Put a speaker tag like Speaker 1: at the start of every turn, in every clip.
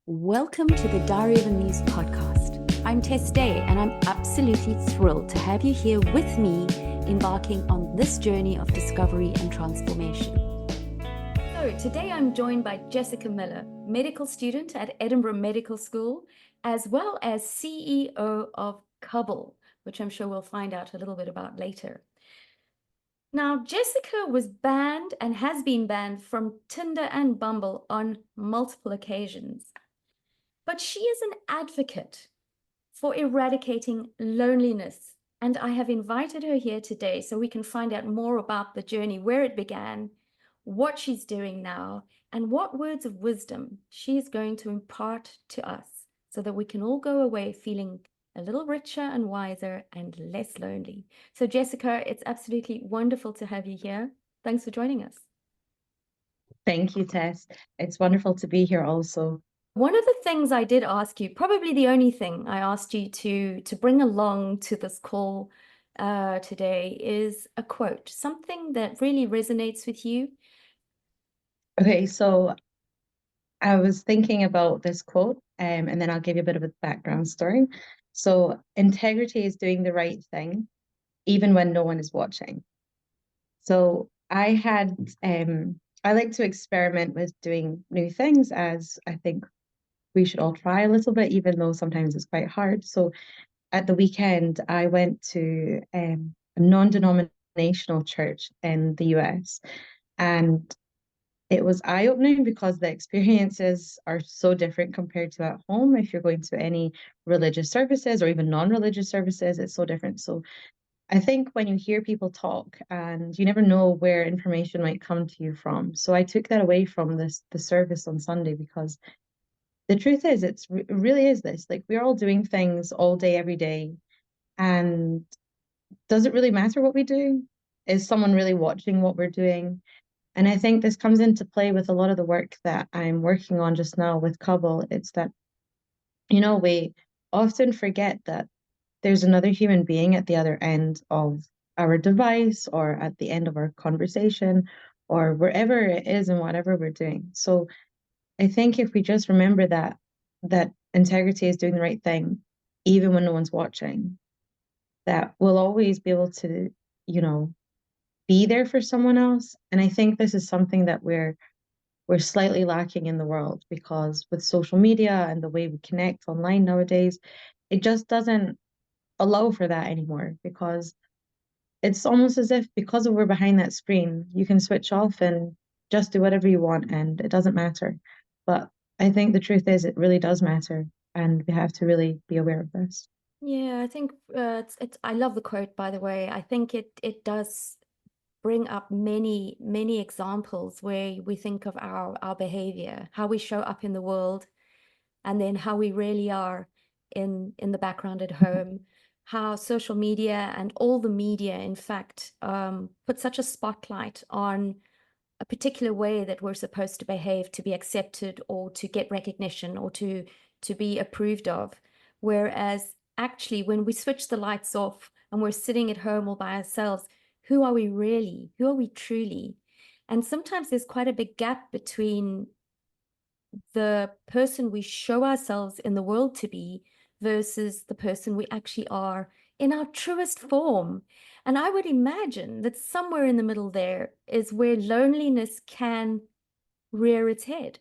Speaker 1: Welcome to the Diary of a Muse podcast. I'm Tess Day, and I'm absolutely thrilled to have you here with me, embarking on this journey of discovery and transformation. So today I'm joined by Jessica Miller, medical student at Edinburgh Medical School, as well as CEO of Cubble, which I'm sure we'll find out a little bit about later. Now, Jessica was banned and has been banned from Tinder and Bumble on multiple occasions. But she is an advocate for eradicating loneliness. And I have invited her here today so we can find out more about the journey, where it began, what she's doing now, and what words of wisdom she is going to impart to us so that we can all go away feeling a little richer and wiser and less lonely. So Jessica, it's absolutely wonderful to have you here. Thanks for joining us.
Speaker 2: Thank you, Tess. It's wonderful to be here also.
Speaker 1: One of the things I did ask you, probably the only thing I asked you to bring along to this call today, is a quote, something that really resonates with you.
Speaker 2: Okay, so I was thinking about this quote, and then I'll give you a bit of a background story. So, integrity is doing the right thing, even when no one is watching. So, I like to experiment with doing new things, as I think we should all try a little bit, even though sometimes it's quite hard. So, at the weekend, I went to a non-denominational church in the US, and it was eye-opening because the experiences are so different compared to at home. If you're going to any religious services or even non-religious services, it's so different. So I think when you hear people talk and you never know where information might come to you from. So I took that away from the service on Sunday, because the truth is it really is this. Like, we're all doing things all day, every day. And does it really matter what we do? Is someone really watching what we're doing? And I think this comes into play with a lot of the work that I'm working on just now with Cubble. It's that, we often forget that there's another human being at the other end of our device, or at the end of our conversation, or wherever it is and whatever we're doing. So I think if we just remember that integrity is doing the right thing, even when no one's watching, that we'll always be able to, you know, be there for someone else. And I think this is something that we're slightly lacking in the world, because with social media and the way we connect online nowadays, it just doesn't allow for that anymore, because it's almost as if, because of we're behind that screen, you can switch off and just do whatever you want and it doesn't matter. But I think the truth is it really does matter, and we have to really be aware of this.
Speaker 1: Yeah, I think it's I love the quote, by the way. I think it does bring up many examples where we think of our behavior, how we show up in the world, and then how we really are in the background at home, how social media and all the media, in fact, put such a spotlight on a particular way that we're supposed to behave to be accepted or to get recognition or to be approved of. Whereas actually, when we switch the lights off and we're sitting at home all by ourselves, who are we really? Who are we truly? And sometimes there's quite a big gap between the person we show ourselves in the world to be versus the person we actually are in our truest form. And I would imagine that somewhere in the middle there is where loneliness can rear its head.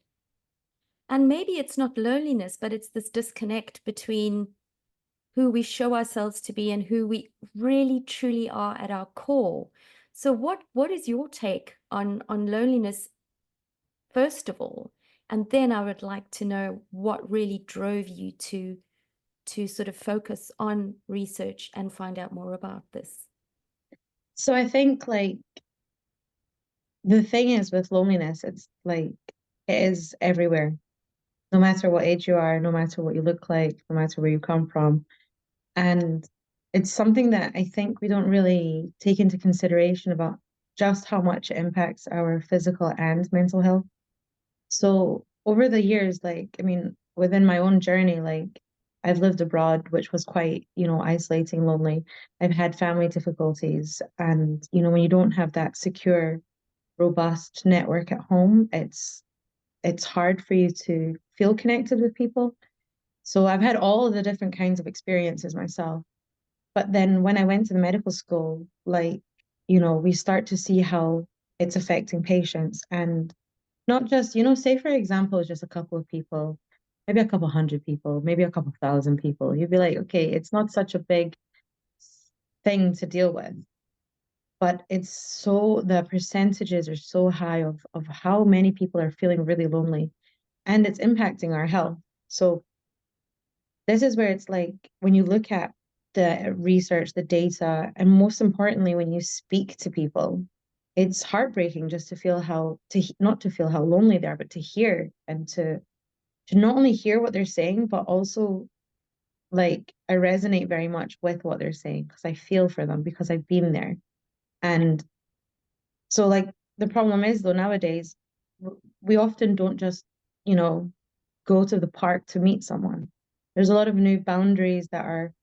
Speaker 1: And maybe it's not loneliness, but it's this disconnect between who we show ourselves to be and who we really truly are at our core. So what is your take on loneliness, first of all? And then I would like to know what really drove you to sort of focus on research and find out more about this.
Speaker 2: So I think, like, the thing is with loneliness, it's like it is everywhere, no matter what age you are, no matter what you look like, no matter where you come from. And it's something that I think we don't really take into consideration about just how much it impacts our physical and mental health. So over the years, like, I mean, within my own journey, like, I've lived abroad, which was quite, isolating, lonely. I've had family difficulties. And, when you don't have that secure, robust network at home, it's hard for you to feel connected with people. So I've had all of the different kinds of experiences myself. But then when I went to the medical school, like, we start to see how it's affecting patients and not just, say for example, just a couple of people, maybe a couple hundred people, maybe a couple thousand people. You'd be like, okay, it's not such a big thing to deal with. But the percentages are so high of how many people are feeling really lonely and it's impacting our health. So this is where it's like when you look at the research, the data, and most importantly, when you speak to people, it's heartbreaking just to feel not to feel how lonely they are, but to hear and to not only hear what they're saying, but also like I resonate very much with what they're saying because I feel for them because I've been there. And so like the problem is though nowadays we often don't just, you know, go to the park to meet someone. There's a lot of new boundaries that are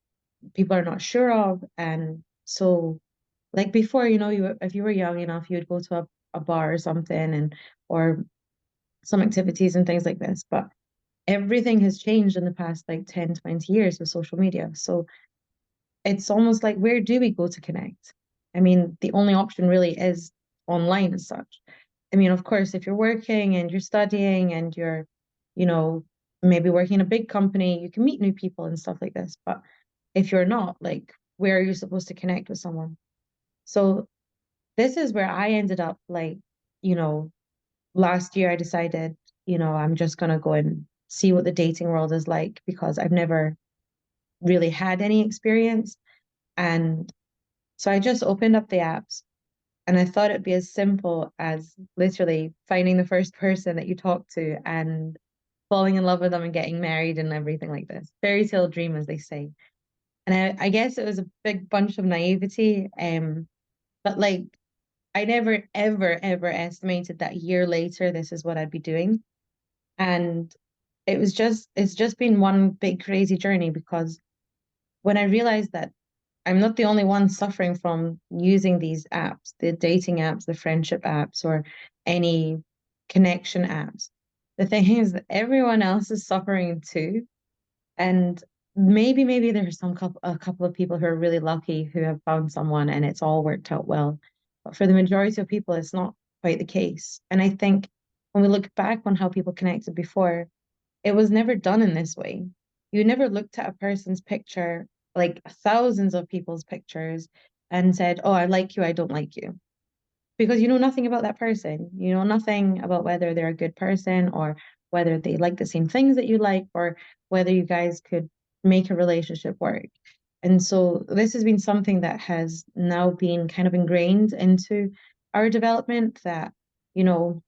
Speaker 2: people are not sure of. And so like before, if you were young enough, you would go to a bar or something or some activities and things like this. But everything has changed in the past like 10, 20 years with social media. So it's almost like where do we go to connect? I mean, the only option really is online as such. I mean, of course, if you're working and you're studying and you're, you know, maybe working in a big company, you can meet new people and stuff like this. But if you're not, like, where are you supposed to connect with someone? So this is where I ended up, like, you know, last year I decided, I'm just gonna go and see what the dating world is like because I've never really had any experience. And so I just opened up the apps and I thought it'd be as simple as literally finding the first person that you talk to and falling in love with them and getting married and everything like this. Fairy tale dream, as they say. And I guess it was a big bunch of naivety. But like I never, ever, ever estimated that a year later this is what I'd be doing. And it's just been one big crazy journey because when I realized that I'm not the only one suffering from using these apps, the dating apps, the friendship apps, or any connection apps. The thing is that everyone else is suffering too. And maybe there's a couple of people who are really lucky who have found someone and it's all worked out well. But for the majority of people, it's not quite the case. And I think when we look back on how people connected before, it was never done in this way. You never looked at a person's picture, like thousands of people's pictures, and said, "Oh, I like you, I don't like you." Because you know nothing about that person. You know nothing about whether they're a good person or whether they like the same things that you like or whether you guys could make a relationship work. And so this has been something that has now been kind of ingrained into our development that, you know,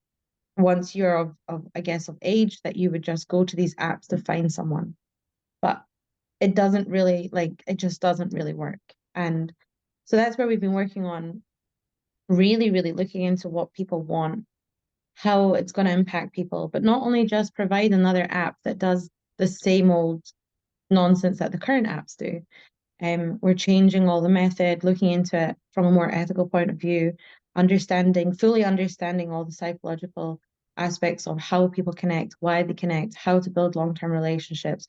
Speaker 2: once you're I guess, of age, that you would just go to these apps to find someone. But it doesn't really, like, it just doesn't really work. And so that's where we've been working on really, really looking into what people want, how it's going to impact people, but not only just provide another app that does the same old nonsense that the current apps do. We're changing all the method, looking into it from a more ethical point of view, fully understanding all the psychological aspects of how people connect, why they connect, how to build long-term relationships,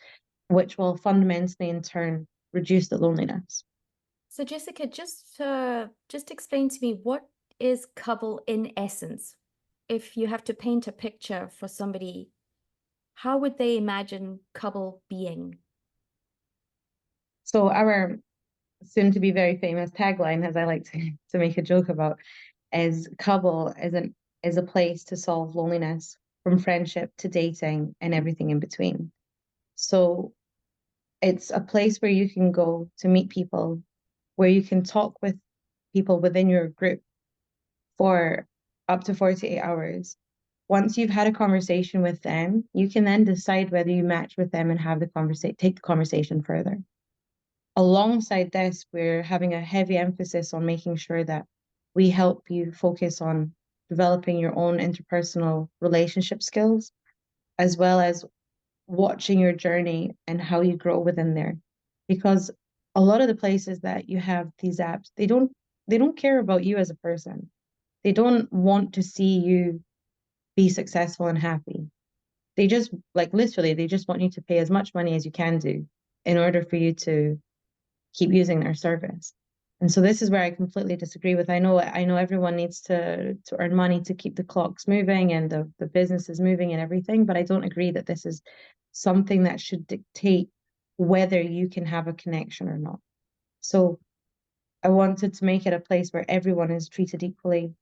Speaker 2: which will fundamentally in turn reduce the loneliness.
Speaker 1: So Jessica, just explain to me what is Cubble in essence? If you have to paint a picture for somebody, how would they imagine Cubble being?
Speaker 2: So our soon to be very famous tagline, as I like to make a joke about, is Cubble is a place to solve loneliness from friendship to dating and everything in between. So it's a place where you can go to meet people, where you can talk with people within your group for up to 48 hours. Once you've had a conversation with them, you can then decide whether you match with them and take the conversation further. Alongside this, we're having a heavy emphasis on making sure that we help you focus on developing your own interpersonal relationship skills, as well as watching your journey and how you grow within there. Because a lot of the places that you have these apps, they don't care about you as a person. They don't want to see you be successful and happy. They just like literally they just want you to pay as much money as you can do in order for you to keep using their service. And so this is where I completely disagree with. I know everyone needs to earn money to keep the clocks moving and the businesses moving and everything, but I don't agree that this is something that should dictate whether you can have a connection or not. So I wanted to make it a place where everyone is treated equally.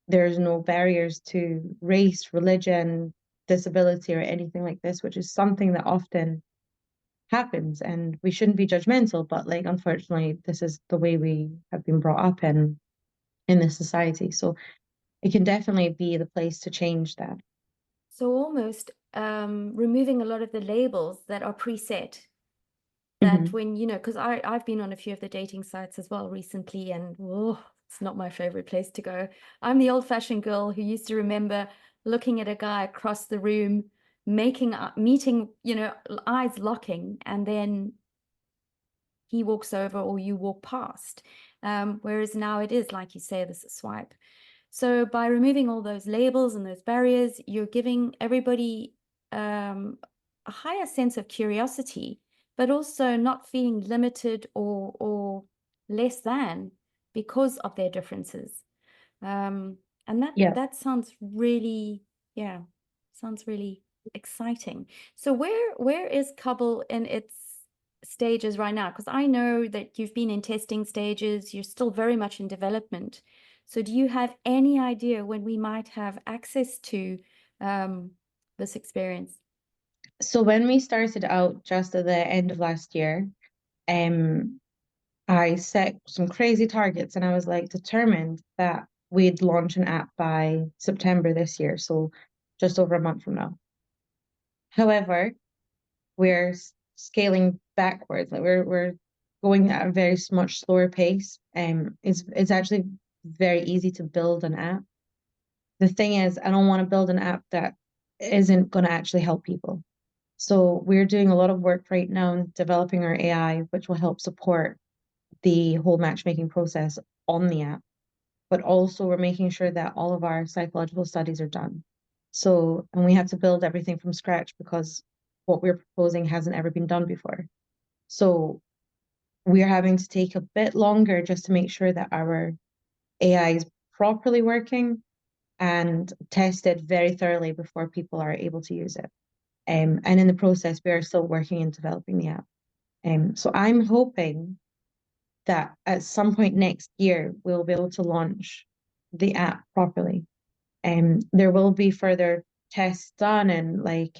Speaker 2: There's no barriers to race, religion, disability, or anything like this, which is something that often happens. And we shouldn't be judgmental, but like unfortunately, this is the way we have been brought up in this society. So it can definitely be the place to change that.
Speaker 1: So almost removing a lot of the labels that are preset, that
Speaker 2: Hmm.
Speaker 1: when, because I've been on a few of the dating sites as well recently, and oh, it's not my favorite place to go. I'm the old-fashioned girl who used to remember looking at a guy across the room, meeting, eyes locking, and then he walks over or you walk past. Whereas now it is, like you say, this is swipe. So by removing all those labels and those barriers, you're giving everybody a higher sense of curiosity, but also not feeling limited or less than because of their differences. And that
Speaker 2: Yeah.
Speaker 1: that sounds really, yeah, sounds really exciting. So where is Cubble in its stages right now? Because I know that you've been in testing stages, you're still very much in development. So do you have any idea when we might have access to um, this experience?
Speaker 2: So when we started out just at the end of last year, um, I set some crazy targets and I was like determined that we'd launch an app by September this year. So just over a month from now. However, we're scaling backwards. Like we're going at a very much slower pace. It's actually very easy to build an app. The thing is, I don't want to build an app that isn't going to actually help people. So we're doing a lot of work right now in developing our AI, which will help support the whole matchmaking process on the app. But also we're making sure that all of our psychological studies are done. So, and we have to build everything from scratch because what we're proposing hasn't ever been done before. So we're having to take a bit longer just to make sure that our AI is properly working and tested very thoroughly before people are able to use it. And in the process, we are still working and developing the app. So I'm hoping that at some point next year, we'll be able to launch the app properly. There will be further tests done and like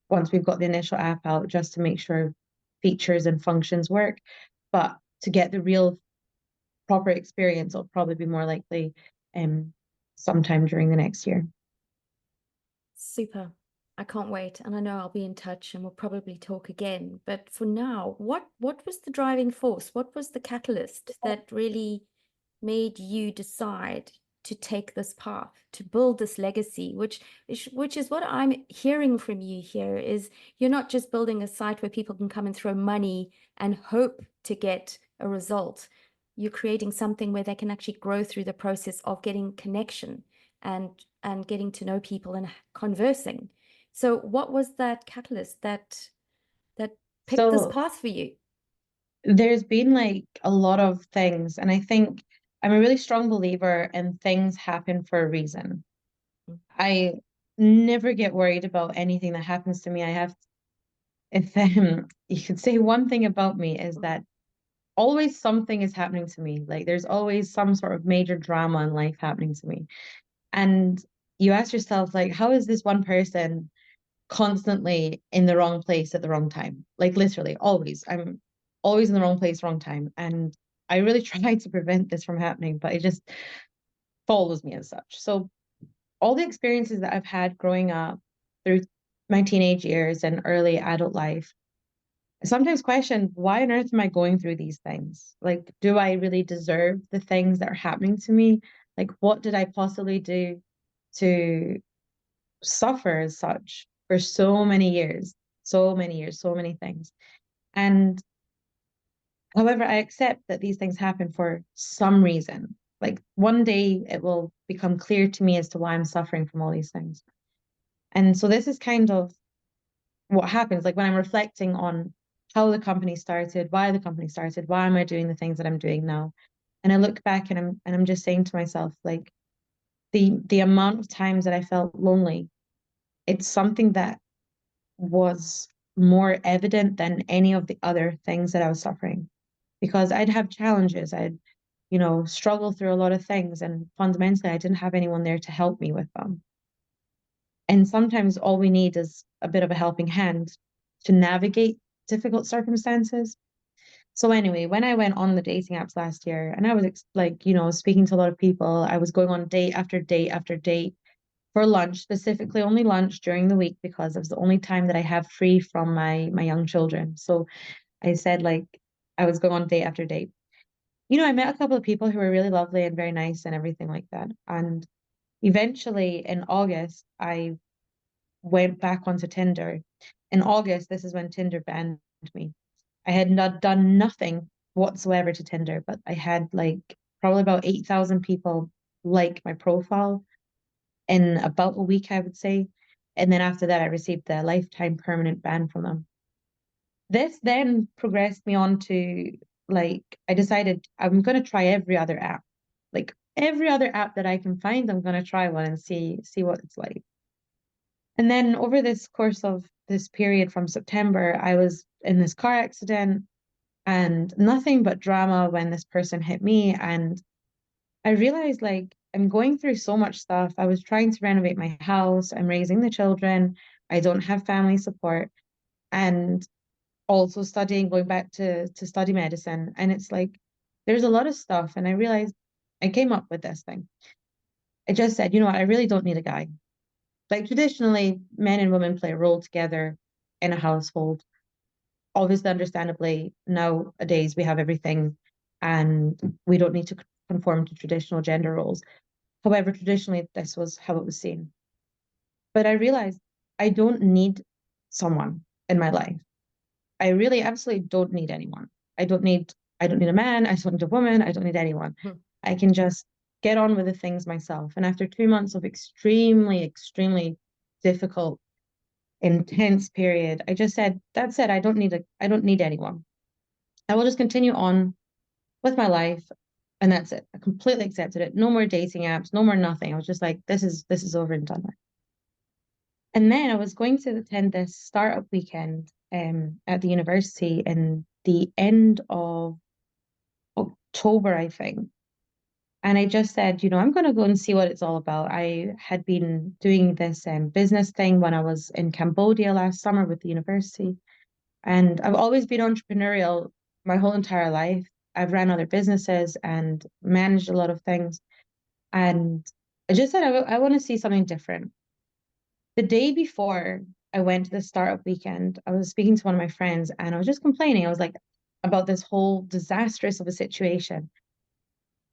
Speaker 2: once we've got the initial app out just to make sure features and functions work. But to get the real proper experience, it'll probably be more likely um sometime during the next year.
Speaker 1: Super. I can't wait. And I know I'll be in touch and we'll probably talk again. But for now, what was the driving force? What was the catalyst that really made you decide to take this path, to build this legacy, which is what I'm hearing from you here is you're not just building a site where people can come and throw money and hope to get a result. You're creating something where they can actually grow through the process of getting connection and getting to know people and conversing. So what was that catalyst that picked this
Speaker 2: So
Speaker 1: path for you?
Speaker 2: there's been like a lot of things, and I think I'm a really strong believer in things happen for a reason. I never get worried about anything that happens to me. I have, if you could say one thing about me is that always something is happening to me. Like there's always some sort of major drama in life happening to me. And you ask yourself, like, how is this one person constantly in the wrong place at the wrong time? Like literally, always. I'm always in the wrong place, wrong time. And I really try to prevent this from happening, but it just follows me as such. So all the experiences that I've had growing up through my teenage years and early adult life, I sometimes question why on earth am I going through these things? Like, do I really deserve the things that are happening to me? Like, what did I possibly do to suffer as such for so many years, so many years, so many things? And however, I accept that these things happen for some reason. Like, one day it will become clear to me as to why I'm suffering from all these things. And so this is kind of what happens, like when I'm reflecting on how the company started, why the company started, why am I doing the things that I'm doing now? And I look back and I'm just saying to myself, like the amount of times that I felt lonely, it's something that was more evident than any of the other things that I was suffering. Because I'd have challenges, I'd, struggle through a lot of things, and fundamentally I didn't have anyone there to help me with them. And sometimes all we need is a bit of a helping hand to navigate difficult circumstances. So anyway, when I went on the dating apps last year and I was like, speaking to a lot of people, I was going on date after date after date for lunch, specifically only lunch during the week because it was the only time that I have free from my young children. So I said like I was going on date after date. I met a couple of people who were really lovely and very nice and everything like that. And eventually in August, I went back onto Tinder. In August, this is when Tinder banned me. I had not done nothing whatsoever to Tinder, but I had like probably about 8,000 people like my profile in about a week, I would say. And then after that, I received the lifetime permanent ban from them. This then progressed me on to like, I decided I'm going to try every other app. Like every other app that I can find, I'm going to try one and see what it's like. And then over this course of this period from September, I was in this car accident and nothing but drama when this person hit me. And I realized like I'm going through so much stuff. I was trying to renovate my house, I'm raising the children, I don't have family support, and also studying, going back to study medicine. And it's like there's a lot of stuff. And I realized I came up with this thing. I just said, you know what, I really don't need a guy. Like traditionally, men and women play a role together in a household. Obviously, understandably, nowadays we have everything and we don't need to conform to traditional gender roles. However, traditionally, this was how it was seen. But I realized I don't need someone in my life. I really absolutely don't need anyone. I don't need a man, I don't need a woman, I don't need anyone.
Speaker 1: Hmm.
Speaker 2: I can just get on with the things myself. And after 2 months of extremely, extremely difficult, intense period, I just said, that's it. I don't need anyone. I will just continue on with my life. And that's it. I completely accepted it. No more dating apps, no more nothing. I was just like, this is over and done with. And then I was going to attend this startup weekend at the university in the end of October, I think. And I just said, I'm going to go and see what it's all about. I had been doing this business thing when I was in Cambodia last summer with the university. And I've always been entrepreneurial my whole entire life. I've ran other businesses and managed a lot of things. And I just said, I want to see something different. The day before I went to the startup weekend, I was speaking to one of my friends and I was just complaining. I was like, about this whole disastrous of a situation.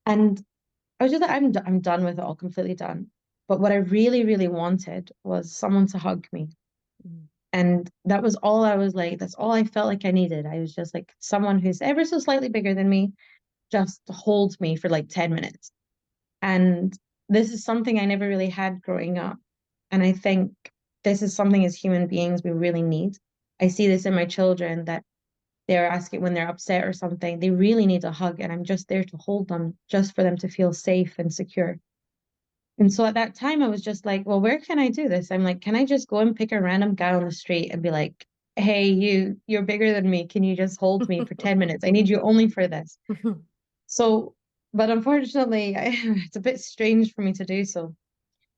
Speaker 2: And I was just like, I'm done with it all, completely done. But what I really, really wanted was someone to hug me.
Speaker 1: Mm.
Speaker 2: And that was all I was like, that's all I felt like I needed. I was just like someone who's ever so slightly bigger than me, just hold me for like 10 minutes. And this is something I never really had growing up. And I think this is something as human beings we really need. I see this in my children that they're asking when they're upset or something, they really need a hug. And I'm just there to hold them, just for them to feel safe and secure. And so at that time, I was just like, well, where can I do this? I'm like, can I just go and pick a random guy on the street and be like, hey, you're bigger than me. Can you just hold me for 10 minutes? I need you only for this. So, but unfortunately, it's a bit strange for me to do so.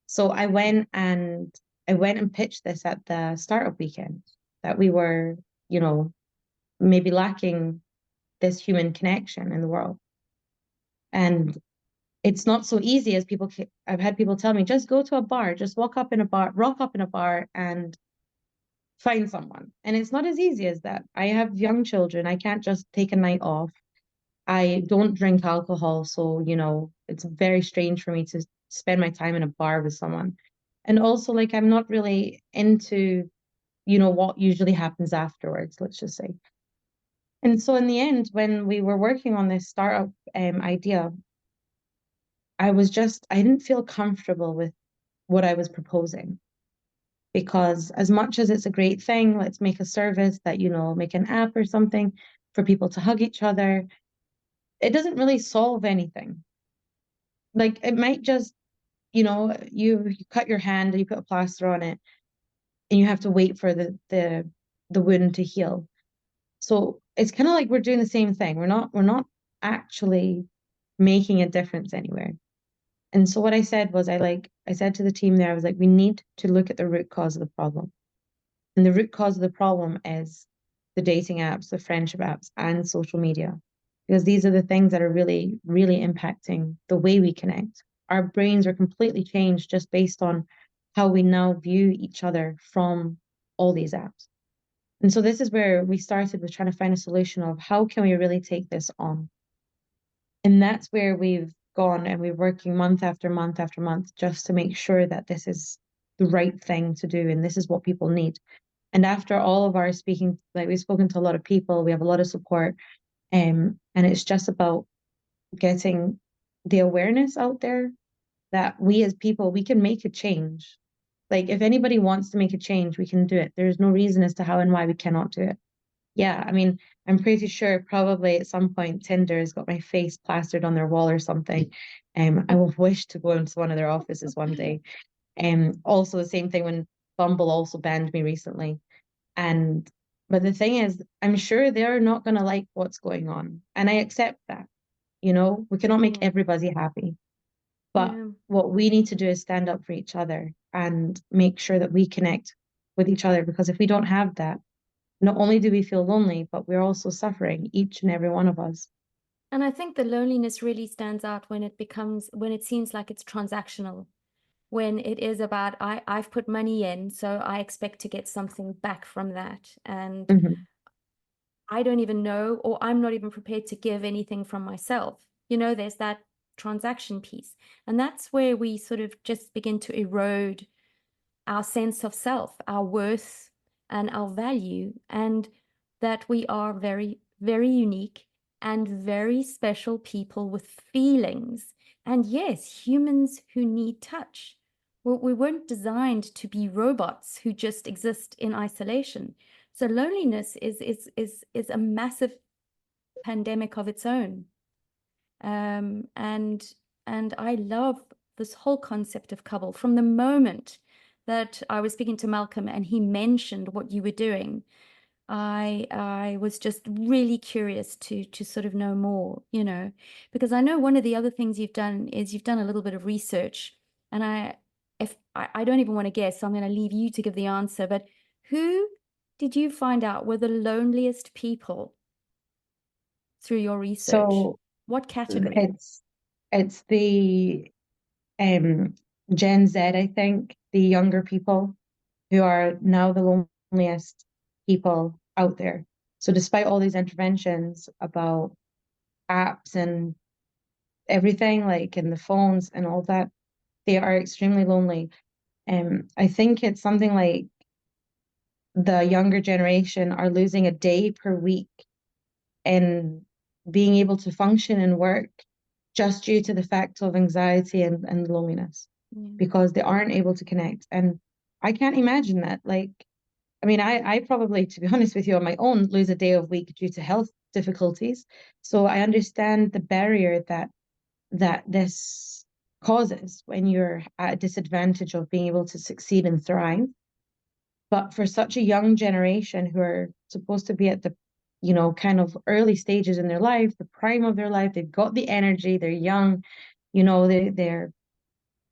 Speaker 2: So I went and pitched this at the startup weekend that we were, you know, maybe lacking this human connection in the world. And it's not so easy as I've had people tell me, just go to a bar, just rock up in a bar and find someone. And it's not as easy as that. I have young children. I can't just take a night off. I don't drink alcohol. So, it's very strange for me to spend my time in a bar with someone. And also, like, I'm not really into, what usually happens afterwards, let's just say. And so in the end, when we were working on this startup idea, I didn't feel comfortable with what I was proposing because as much as it's a great thing, let's make a service that, make an app or something for people to hug each other. It doesn't really solve anything. Like it might just, you cut your hand and you put a plaster on it and you have to wait for the wound to heal. So it's kind of like we're doing the same thing. We're not actually making a difference anywhere. And so what I said was I said to the team there, I was like, we need to look at the root cause of the problem. And the root cause of the problem is the dating apps, the friendship apps, and social media. Because these are the things that are really, really impacting the way we connect. Our brains are completely changed just based on how we now view each other from all these apps. And so this is where we started with trying to find a solution of how can we really take this on? And that's where we've gone and we're working month after month after month just to make sure that this is the right thing to do and this is what people need. And after all of our speaking, like we've spoken to a lot of people, we have a lot of support, and it's just about getting the awareness out there that we as people, we can make a change. Like if anybody wants to make a change, we can do it. There's no reason as to how and why we cannot do it. Yeah, I mean, I'm pretty sure probably at some point Tinder has got my face plastered on their wall or something. I will wish to go into one of their offices one day. Also the same thing when Bumble also banned me recently. And but the thing is, I'm sure they're not going to like what's going on. And I accept that. We cannot make
Speaker 1: Mm,
Speaker 2: everybody happy. But
Speaker 1: yeah.
Speaker 2: what we need to do is stand up for each other and make sure that we connect with each other. Because if we don't have that, not only do we feel lonely, but we're also suffering, each and every one of us.
Speaker 1: And I think the loneliness really stands out when it seems like it's transactional, when it is about I've put money in, so I expect to get something back from that. And
Speaker 2: Hmm.
Speaker 1: I don't even know, or I'm not even prepared to give anything from myself. There's that transaction piece. And that's where we sort of just begin to erode our sense of self, our worth, and our value, and that we are very, very unique and very special people with feelings. And yes, humans who need touch. We weren't designed to be robots who just exist in isolation. So loneliness is a massive pandemic of its own. Um, and and I love this whole concept of Cubble from the moment that I was speaking to Malcolm and he mentioned what you were doing. I was just really curious to sort of know more, because I know one of the other things you've done is you've done a little bit of research, and I don't even want to guess, so I'm going to leave you to give the answer. But who did you find out were the loneliest people through your research?
Speaker 2: So
Speaker 1: What category?
Speaker 2: it's the um Gen Z, I think, the younger people who are now the loneliest people out there. So despite all these interventions about apps and everything, like in the phones and all that, they are extremely lonely. I think it's something like the younger generation are losing a day per week in being able to function and work just due to the fact of anxiety and loneliness
Speaker 1: Yeah.
Speaker 2: because they aren't able to connect. And I can't imagine that. Like, I mean, I probably, to be honest with you, on my own, lose a day of week due to health difficulties. So I understand the barrier that this causes when you're at a disadvantage of being able to succeed and thrive. But for such a young generation who are supposed to be at the, kind of early stages in their life, the prime of their life, they've got the energy, they're young, they're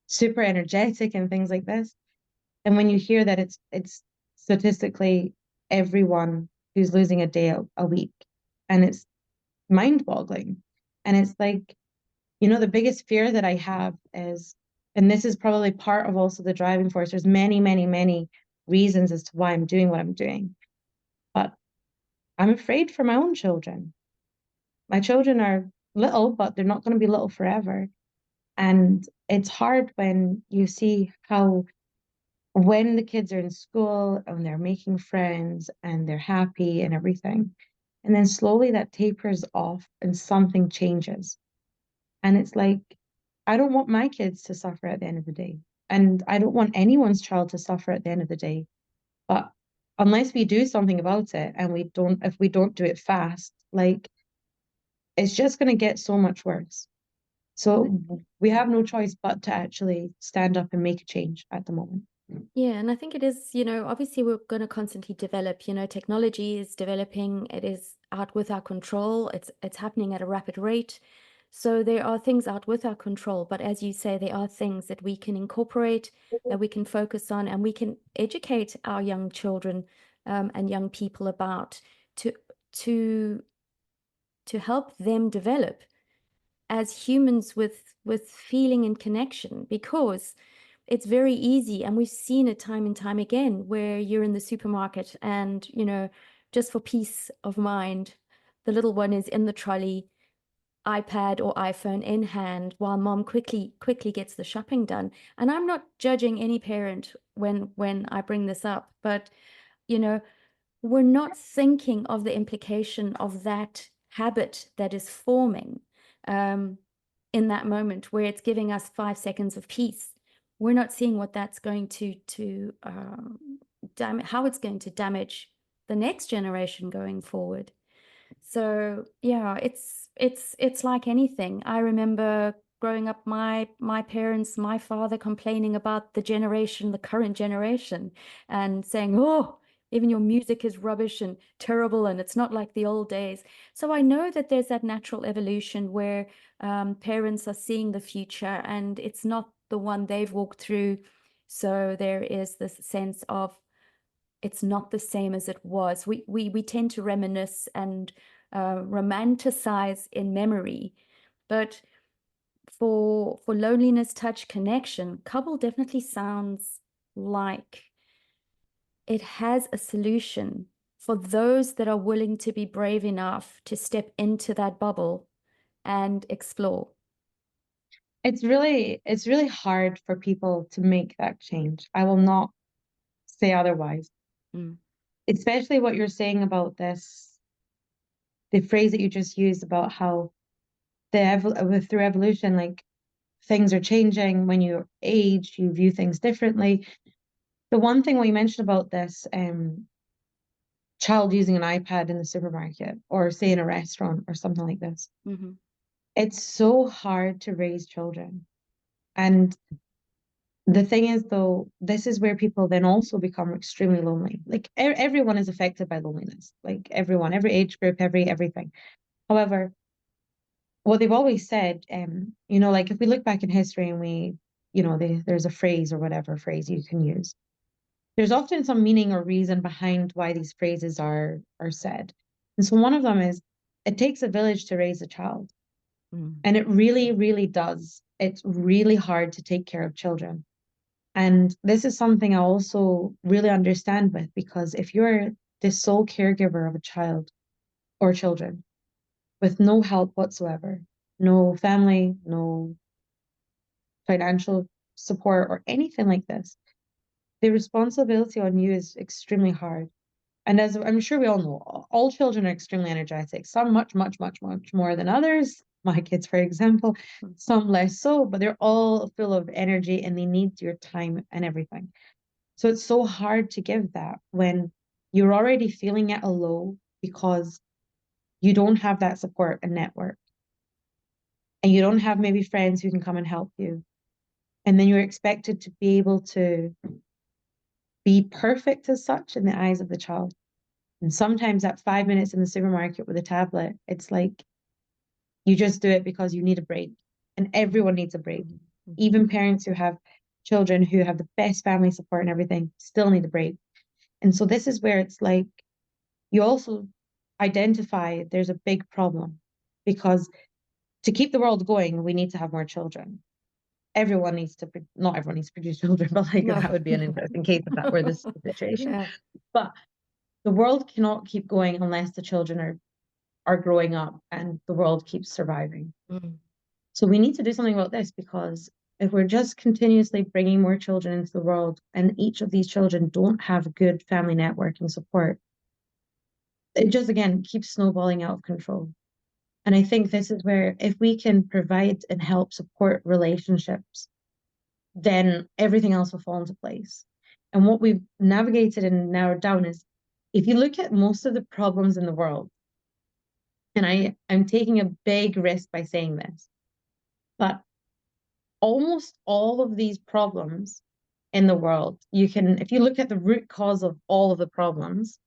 Speaker 2: super energetic and things like this. And when you hear that it's statistically everyone who's losing a day a week, and it's mind-boggling. And it's like, the biggest fear that I have is, and this is probably part of also the driving force, there's many, many, many reasons as to why I'm doing what I'm doing. But I'm afraid for my own children. My children are little, but they're not going to be little forever. And it's hard when you see how when the kids are in school and they're making friends and they're happy and everything, and then slowly that tapers off and something changes. And it's like, I don't want my kids to suffer at the end of the day. And I don't want anyone's child to suffer at the end of the day. But unless we do something about it and if we don't do it fast, like it's just going to get so much worse. So we have no choice but to actually stand up and make a change at the moment.
Speaker 1: Yeah, and I think it is, obviously we're going to constantly develop, technology is developing, it is out with our control, it's happening at a rapid rate. So there are things out with our control, but as you say, there are things that we can incorporate, that we can focus on, and we can educate our young children and young people about to to to help them develop as humans with feeling and connection, because it's very easy, and we've seen it time and time again, where you're in the supermarket and, just for peace of mind, the little one is in the trolley, iPad or iPhone in hand, while mom quickly gets the shopping done. And I'm not judging any parent when I bring this up, but you know, we're not thinking of the implication of that habit that is forming um, in that moment where it's giving us 5 seconds of peace. We're not seeing what that's going to how it's going to damage the next generation going forward. So yeah, it's like anything. I remember growing up, my parents, my father complaining about the current generation, and saying, "Oh, even your music is rubbish and terrible, and it's not like the old days." So I know that there's that natural evolution where parents are seeing the future, and it's not the one they've walked through. So there is this sense of it's not the same as it was. We tend to reminisce and romanticize in memory, but for loneliness, touch, connection, Cubble definitely sounds like it has a solution for those that are willing to be brave enough to step into that bubble and explore.
Speaker 2: It's really hard for people to make that change. I will not say otherwise.
Speaker 1: Mm,
Speaker 2: Especially what you're saying about this, the phrase that you just used about how through evolution, like things are changing when you age, you view things differently. The one thing we mentioned about this child using an iPad in the supermarket or say in a restaurant or something like this,
Speaker 1: mhm,
Speaker 2: it's so hard to raise children. And the thing is, though, this is where people then also become extremely lonely. Like everyone is affected by loneliness, like everyone, every age group, everything. However, what they've always said, like if we look back in history and there's a phrase or whatever phrase you can use, there's often some meaning or reason behind why these phrases are said. And so one of them is, it takes a village to raise a child.
Speaker 1: mm,
Speaker 2: And it really, really does. It's really hard to take care of children. And this is something I also really understand with, because if you're the sole caregiver of a child or children with no help whatsoever, no family, no financial support or anything like this, the responsibility on you is extremely hard. And as I'm sure we all know, all children are extremely energetic, some much, much, much, much more than others. My kids, for example,
Speaker 1: mm.
Speaker 2: some less so, but they're all full of energy and they need your time and everything. So it's so hard to give that when you're already feeling at a low because you don't have that support and network. And you don't have maybe friends who can come and help you. And then you're expected to be able to be perfect as such in the eyes of the child. And sometimes that 5 minutes in the supermarket with a tablet, it's like you just do it because you need a break. And
Speaker 1: Mhm,
Speaker 2: everyone needs a break.
Speaker 1: mhm, mhm,
Speaker 2: Even parents who have children who have the best family support and everything still need a break. And so this is where it's like you also identify there's a big problem, because to keep the world going, we need to have more children. Everyone needs to, not everyone needs to produce children, but like
Speaker 1: no,
Speaker 2: that would be an interesting case if that were this situation.
Speaker 1: yeah.
Speaker 2: But the world cannot keep going unless the children are growing up and the world keeps surviving.
Speaker 1: Mm.
Speaker 2: So we need to do something about this, because if we're just continuously bringing more children into the world and each of these children don't have good family networking support, it just again keeps snowballing out of control. And I think this is where if we can provide and help support relationships then everything else will fall into place. And what we've navigated and narrowed down is if you look at most of the problems in the world, and I'm taking a big risk by saying this, but almost all of these problems in the world, if you look at the root cause of all of the problems,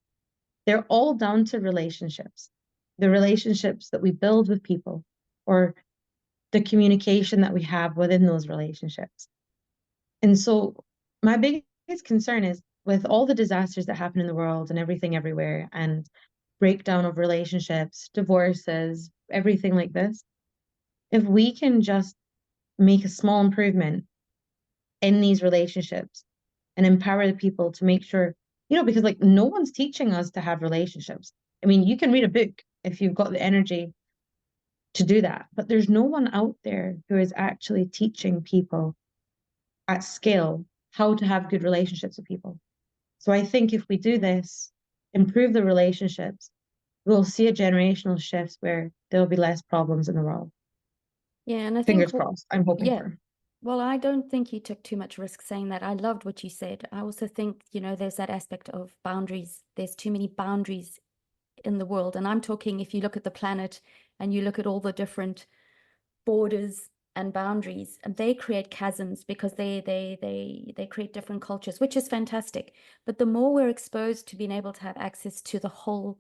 Speaker 2: they're all down to relationships, the relationships that we build with people, or the communication that we have within those relationships. And so my biggest concern is with all the disasters that happen in the world and everything everywhere and breakdown of relationships, divorces, everything like this, if we can just make a small improvement in these relationships and empower the people to make sure, because like no one's teaching us to have relationships. I mean, you can read a book if you've got the energy to do that, but there's no one out there who is actually teaching people at scale how to have good relationships with people. So I think if we do this, improve the relationships, we'll see a generational shift where there'll be less problems in the world.
Speaker 1: Yeah, and I think,
Speaker 2: Fingers crossed. I'm hoping
Speaker 1: yeah,
Speaker 2: for.
Speaker 1: well, I don't think you took too much risk saying that. I loved what you said. I also think, there's that aspect of boundaries. There's too many boundaries in the world. And I'm talking, if you look at the planet and you look at all the different borders and boundaries, and they create chasms because they create different cultures, which is fantastic. But the more we're exposed to being able to have access to the whole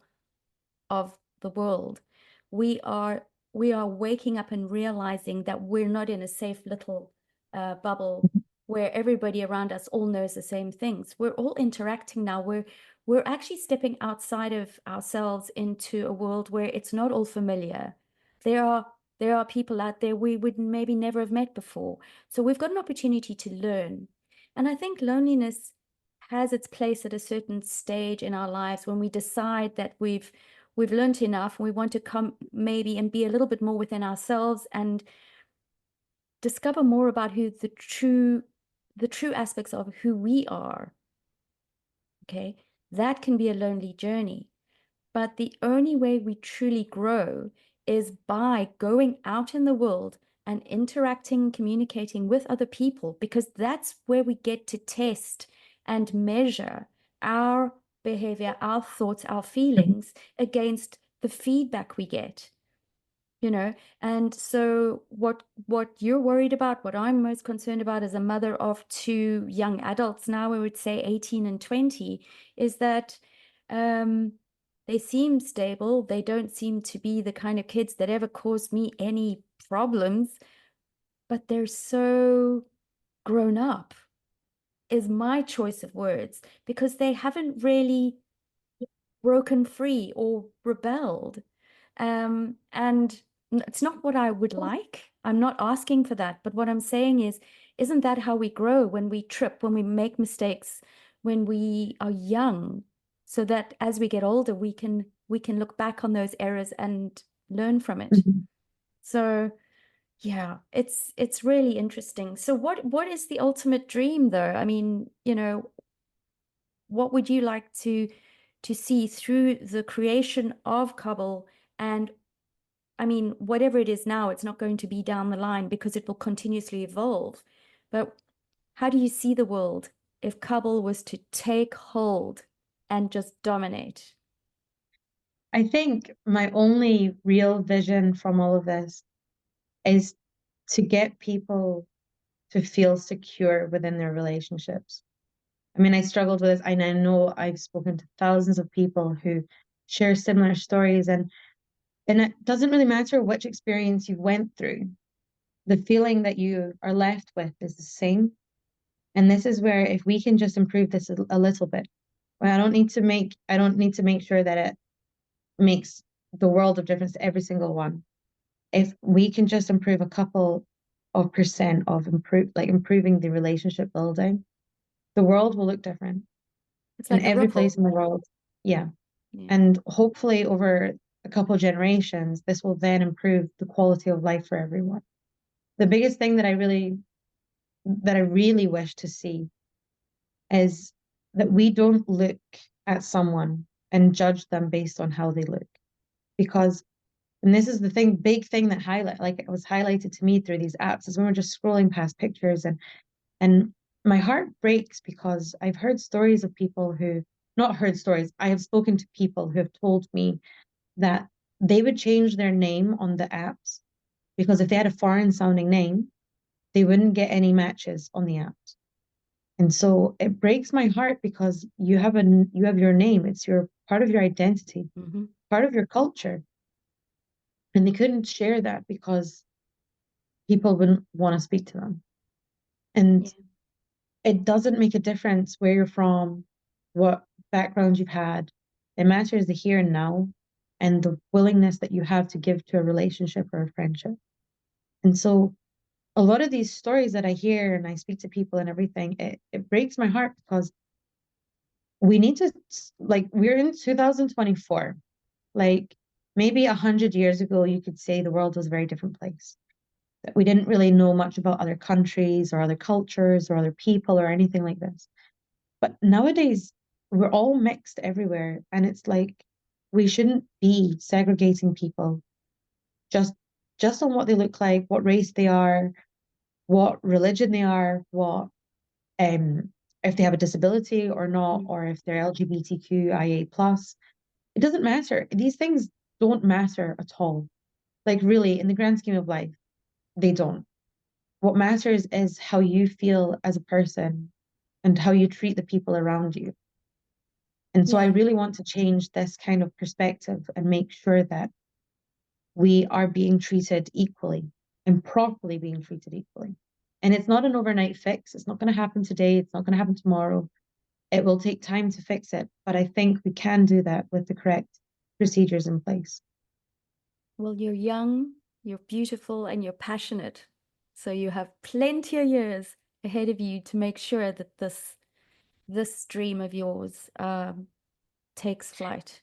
Speaker 1: of the world, we are waking up and realizing that we're not in a safe little bubble where everybody around us all knows the same things. We're all interacting now. We're actually stepping outside of ourselves into a world where it's not all familiar. There are people out there we would maybe never have met before. So we've got an opportunity to learn. And I think loneliness has its place at a certain stage in our lives when we decide that we've learned enough and we want to come maybe and be a little bit more within ourselves and discover more about who the true aspects of who we are. Okay, that can be a lonely journey, but the only way we truly grow is by going out in the world and interacting, communicating with other people, because that's where we get to test and measure our behavior, our thoughts, our feelings against the feedback we get, you know. And so what you're worried about, what I'm most concerned about as a mother of two young adults now, I would say 18 and 20, is that um they seem stable. They don't seem to be the kind of kids that ever caused me any problems, but they're so grown up, is my choice of words, because they haven't really broken free or rebelled. And it's not what I would like. I'm not asking for that. But what I'm saying is, isn't that how we grow, when we trip, when we make mistakes, when we are young, so that as we get older, we can look back on those errors and learn from it.
Speaker 2: Mhm.
Speaker 1: So yeah, it's really interesting. So what is the ultimate dream though? I mean, what would you like to see through the creation of Cubble? And I mean, whatever it is now, it's not going to be down the line because it will continuously evolve. But how do you see the world if Cubble was to take hold and just dominate?
Speaker 2: I think my only real vision from all of this is to get people to feel secure within their relationships. I mean, I struggled with this, and I know I've spoken to thousands of people who share similar stories, and it doesn't really matter which experience you went through. The feeling that you are left with is the same. And this is where if we can just improve this a little bit, well, I don't need to make sure that it makes the world of difference to every single one. If we can just improve a couple of percent of improving the relationship building, the world will look different
Speaker 1: It's
Speaker 2: in
Speaker 1: like a
Speaker 2: every place
Speaker 1: ripple.
Speaker 2: in the world. Yeah.
Speaker 1: Yeah.
Speaker 2: And hopefully over a couple of generations, this will then improve the quality of life for everyone. The biggest thing that I really wish to see is that we don't look at someone and judge them based on how they look. Because, and this is the big thing that it was highlighted to me through these apps, is when we're just scrolling past pictures and And my heart breaks because I've heard stories of people who, not heard stories, I have spoken to people who have told me that they would change their name on the apps because if they had a foreign sounding name, they wouldn't get any matches on the apps. And so it breaks my heart because you have your name. It's your part of your identity,
Speaker 1: Hmm.
Speaker 2: part of your culture. And they couldn't share that because people wouldn't want to speak to them. And
Speaker 1: Yeah.
Speaker 2: it doesn't make a difference where you're from, what background you've had. It matters the here and now and the willingness that you have to give to a relationship or a friendship. And so a lot of these stories that I hear and I speak to people and everything, it breaks my heart because we need to, like, we're in 2024. Like, maybe 100 years ago, you could say the world was a very different place. That we didn't really know much about other countries or other cultures or other people or anything like this. But nowadays, we're all mixed everywhere. And it's like we shouldn't be segregating people just just on what they look like, what race they are, what religion they are, what um if they have a disability or not,
Speaker 1: Mm.
Speaker 2: or if they're LGBTQIA plus. It doesn't matter. These things don't matter at all. Like really, in the grand scheme of life, they don't. What matters is how you feel as a person and how you treat the people around you. And so I
Speaker 1: Yeah.
Speaker 2: really want to change this kind of perspective and make sure that we are being treated equally and properly being treated equally. And it's not an overnight fix. It's not going to happen today. It's not going to happen tomorrow. It will take time to fix it. But I think we can do that with the correct procedures in place.
Speaker 1: Well, you're young, you're beautiful, and you're passionate. So you have plenty of years ahead of you to make sure that this dream of yours takes flight.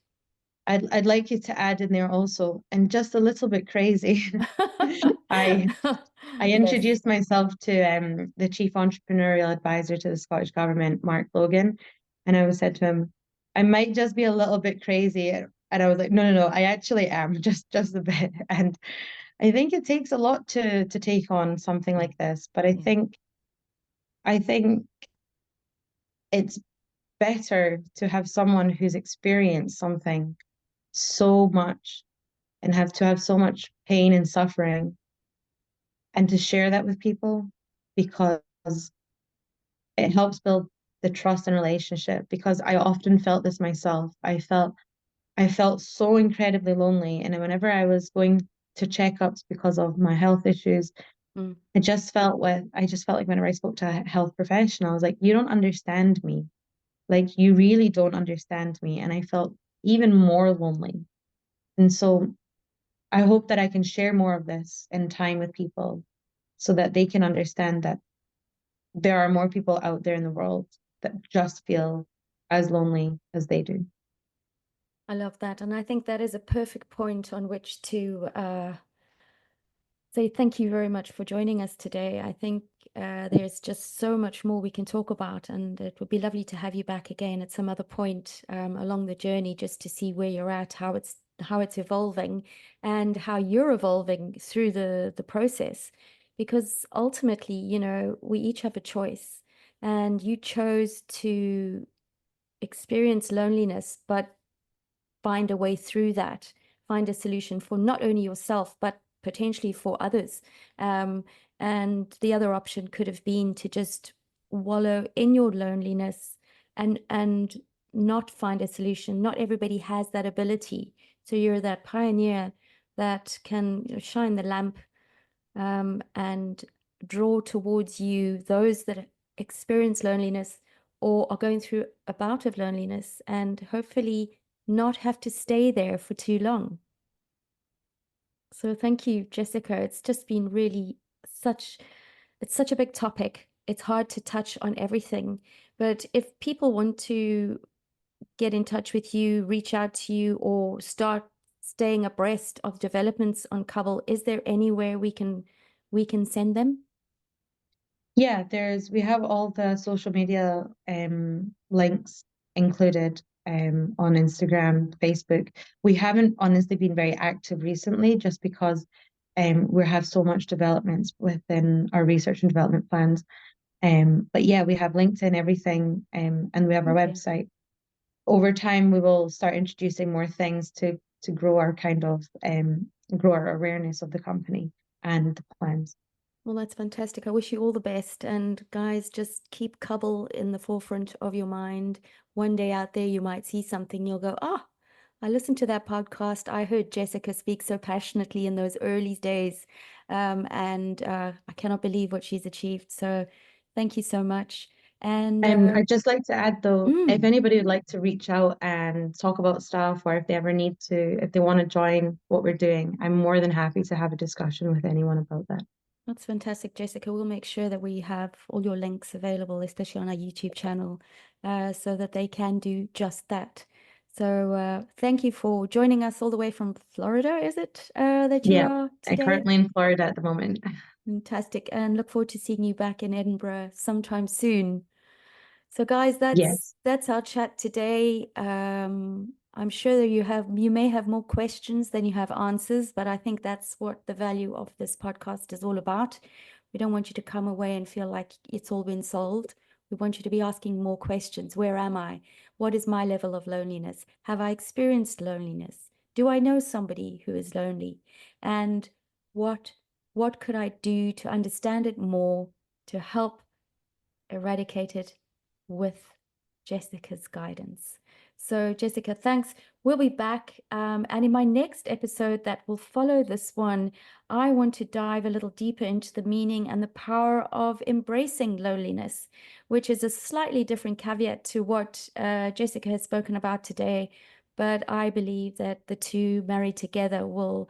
Speaker 2: I'd like you to add in there also, and just a little bit crazy. I I
Speaker 1: Yes.
Speaker 2: introduced myself to the chief entrepreneurial advisor to the Scottish government, Mark Logan, and I was said to him, I might just be a little bit crazy, and I was like, no, no, no, I actually am just a bit. And I think it takes a lot to take on something like this, but
Speaker 1: Yeah.
Speaker 2: I think it's better to have someone who's experienced something so much and have so much pain and suffering and to share that with people because it helps build the trust and relationship because I often felt this myself. I felt so incredibly lonely and whenever I was going to checkups because of my health issues,
Speaker 1: Mm.
Speaker 2: I just felt like whenever I spoke to a health professional, I was like, you don't understand me. Like you really don't understand me. And I felt even more lonely. And so I hope that I can share more of this in time with people so that they can understand that there are more people out there in the world that just feel as lonely as they do.
Speaker 1: I love that. And I think that is a perfect point on which to say thank you very much for joining us today. I think there's just so much more we can talk about, and it would be lovely to have you back again at some other point along the journey, just to see where you're at, how it's evolving, and how you're evolving through the process. Because ultimately, you know, we each have a choice, and you chose to experience loneliness, but find a way through that, find a solution for not only yourself, but potentially for others. Um, and the other option could have been to just wallow in your loneliness and not find a solution. Not everybody has that ability. So you're that pioneer that can, you know, shine the lamp and draw towards you those that experience loneliness or are going through a bout of loneliness and hopefully not have to stay there for too long. So thank you, Jessica. It's just been really such, it's such a big topic. It's hard to touch on everything. But if people want to get in touch with you, reach out to you, or start staying abreast of developments on Cubble, is there anywhere we can send them?
Speaker 2: Yeah, we have all the social media links included on Instagram, Facebook. We haven't honestly been very active recently just because we have so much developments within our research and development plans. But yeah, we have LinkedIn, everything, and we have our
Speaker 1: Okay.
Speaker 2: website. Over time, we will start introducing more things to grow our kind of grow our awareness of the company and the plans.
Speaker 1: Well, that's fantastic. I wish you all the best. And guys, just keep Cubble in the forefront of your mind. One day out there, you might see something, you'll go, ah, I listened to that podcast. I heard Jessica speak so passionately in those early days. And I cannot believe what she's achieved. So thank you so much. And
Speaker 2: I'd just like to add though, if
Speaker 1: mm,
Speaker 2: anybody would like to reach out and talk about stuff, or if they ever need to, if they want to join what we're doing, I'm more than happy to have a discussion with anyone about that.
Speaker 1: that's fantastic, Jessica. We'll make sure that we have all your links available, especially on our YouTube channel, so that they can do just that. So thank you for joining us all the way from Florida, is it, that you
Speaker 2: Yeah,
Speaker 1: are
Speaker 2: I'm
Speaker 1: today?
Speaker 2: currently in Florida at the moment.
Speaker 1: Fantastic. And look forward to seeing you back in Edinburgh sometime soon. So guys,
Speaker 2: Yes.
Speaker 1: that's our chat today. I'm sure that you may have more questions than you have answers, but I think that's what the value of this podcast is all about. We don't want you to come away and feel like it's all been solved. We want you to be asking more questions. Where am I? What is my level of loneliness? Have I experienced loneliness? Do I know somebody who is lonely? And what what could I do to understand it more, to help eradicated with Jessica's guidance. So, Jessica, thanks. We'll be back. And in my next episode that will follow this one, I want to dive a little deeper into the meaning and the power of embracing loneliness, which is a slightly different caveat to what Jessica has spoken about today. But I believe that the two married together will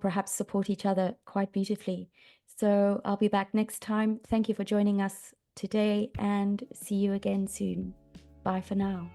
Speaker 1: perhaps support each other quite beautifully. So I'll be back next time. Thank you for joining us today and see you again soon. Bye for now.